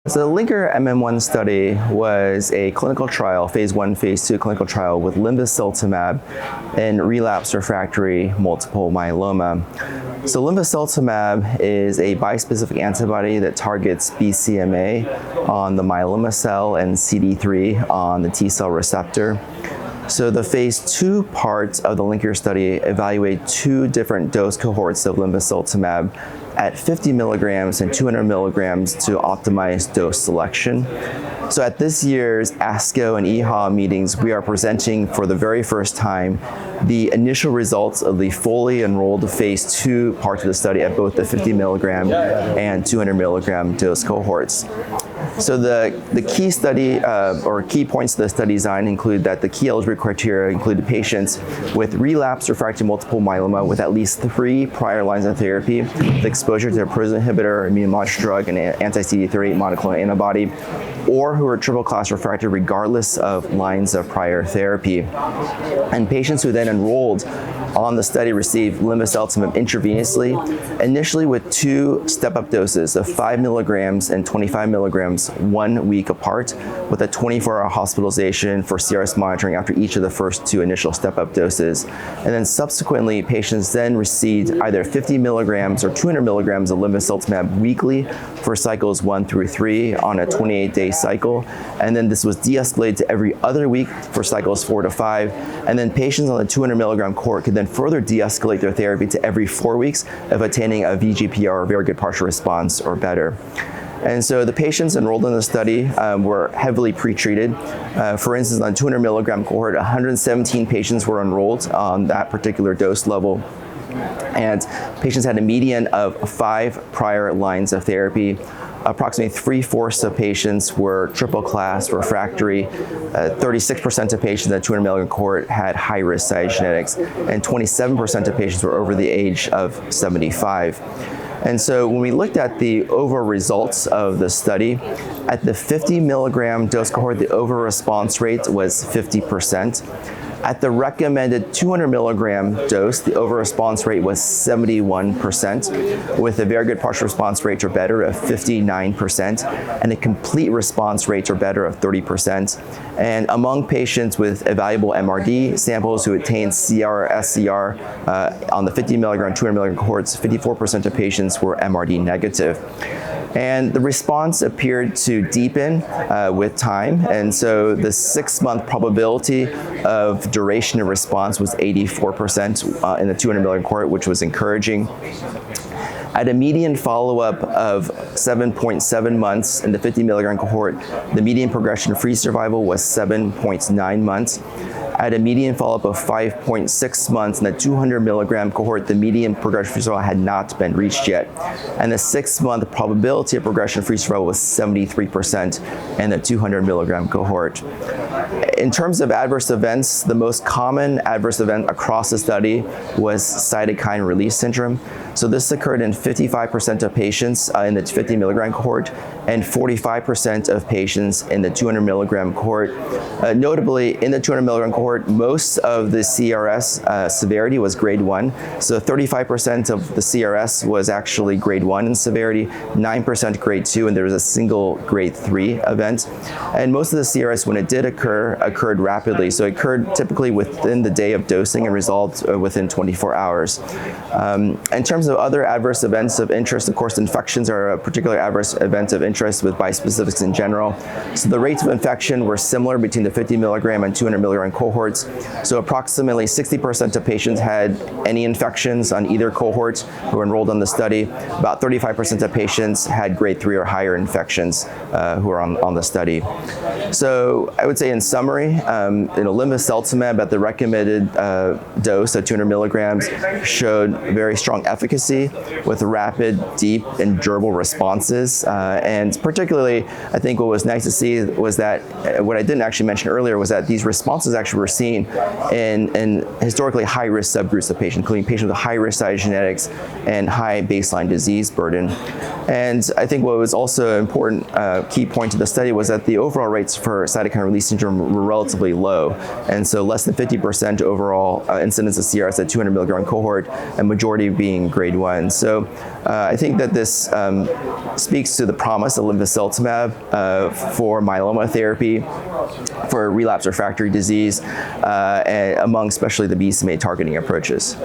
So the LINKER-MM1 study was a clinical trial, phase 1, phase 2 clinical trial with Linvoseltamab in relapsed refractory multiple myeloma. So Linvoseltamab is a bispecific antibody that targets BCMA on the myeloma cell and CD3 on the T cell receptor. So the phase 2 part of the LINKER study evaluate two different dose cohorts of Linvoseltamab at 50 milligrams and 200 milligrams to optimize dose selection. So at this year's ASCO and EHA meetings, we are presenting for the very first time the initial results of the fully enrolled phase 2 part of the study at both the 50 milligram and 200 milligram dose cohorts. So the key study or key points of the study design include that the key eligibility criteria included patients with relapsed refractory multiple myeloma with at least 3 prior lines of therapy, with exposure to a protein inhibitor, immunomodulatory drug, and anti-CD38 monoclonal antibody, or who are triple class refractory regardless of lines of prior therapy. And patients who then enrolled on the study received Linvoseltamab intravenously, initially with 2 step-up doses of 5 milligrams and 25 milligrams 1 week apart, with a 24-hour hospitalization for CRS monitoring after each of the first 2 initial step-up doses. And then subsequently, patients then received either 50 milligrams or 200 milligrams of Linvoseltamab weekly for cycles 1 through 3 on a 28-day cycle. And then this was de-escalated to every other week for cycles 4 to 5. And then patients on the 200 milligram cohort could then further de-escalate their therapy to every 4 weeks of attaining a VGPR, or very good partial response, or better. And so the patients enrolled in the study were heavily pretreated. For instance, on 200 milligram cohort, 117 patients were enrolled on that particular dose level. And patients had a median of 5 prior lines of therapy. Approximately 3/4 of patients were triple class refractory. 36% of patients in the 200 milligram cohort had high-risk cytogenetics, and 27% of patients were over the age of 75. And so when we looked at the overall results of the study, at the 50 milligram dose cohort, the overall response rate was 50%. At the recommended 200 milligram dose, the overall response rate was 71%, with a very good partial response rate or better of 59%, and a complete response rate or better of 30%. And among patients with evaluable MRD samples who attained CR or SCR on the 50 milligram, 200 milligram cohorts, 54% of patients were MRD negative. And the response appeared to deepen with time, and so the 6-month probability of duration of response was 84% in the 200 milligram cohort, which was encouraging. At a median follow-up of 7.7 months in the 50 milligram cohort, the median progression-free survival was 7.9 months. At a median follow-up of 5.6 months in the 200 milligram cohort, the median progression-free survival had not been reached yet. And the 6-month probability of progression-free survival was 73% in the 200 milligram cohort. In terms of adverse events, the most common adverse event across the study was cytokine release syndrome. So this occurred in 55% of patients in the 50 milligram cohort and 45% of patients in the 200 milligram cohort. Notably, in the 200 milligram cohort, most of the CRS severity was grade 1. So 35% of the CRS was actually grade 1 in severity, 9% grade 2, and there was a single grade 3 event. And most of the CRS, when it did occur, occurred rapidly. So it occurred typically within the day of dosing and resolved within 24 hours. In terms of other adverse events of interest, of course, infections are a particular adverse event of interest with bispecifics in general. So the rates of infection were similar between the 50 milligram and 200 milligram cohorts. So approximately 60% of patients had any infections on either cohort who were enrolled on the study. About 35% of patients had grade 3 or higher infections who were on the study. So I would say in summary, Linvoseltamab at the recommended dose of 200 milligrams showed very strong efficacy with rapid, deep, and durable responses. And particularly, I think what was nice to see was that, what I didn't actually mention earlier, was that these responses actually were seen in historically high-risk subgroups of patients, including patients with high-risk cytogenetics and high baseline disease burden. And I think what was also an important key point to the study was that the overall rates for cytokine release syndrome were relatively low. And so less than 50% overall incidence of CRS at 200 milligram cohort, and majority being grade grade 1. So I think that this speaks to the promise of linvoseltamab for myeloma therapy for relapsed refractory disease, and among especially the BCMA targeting approaches.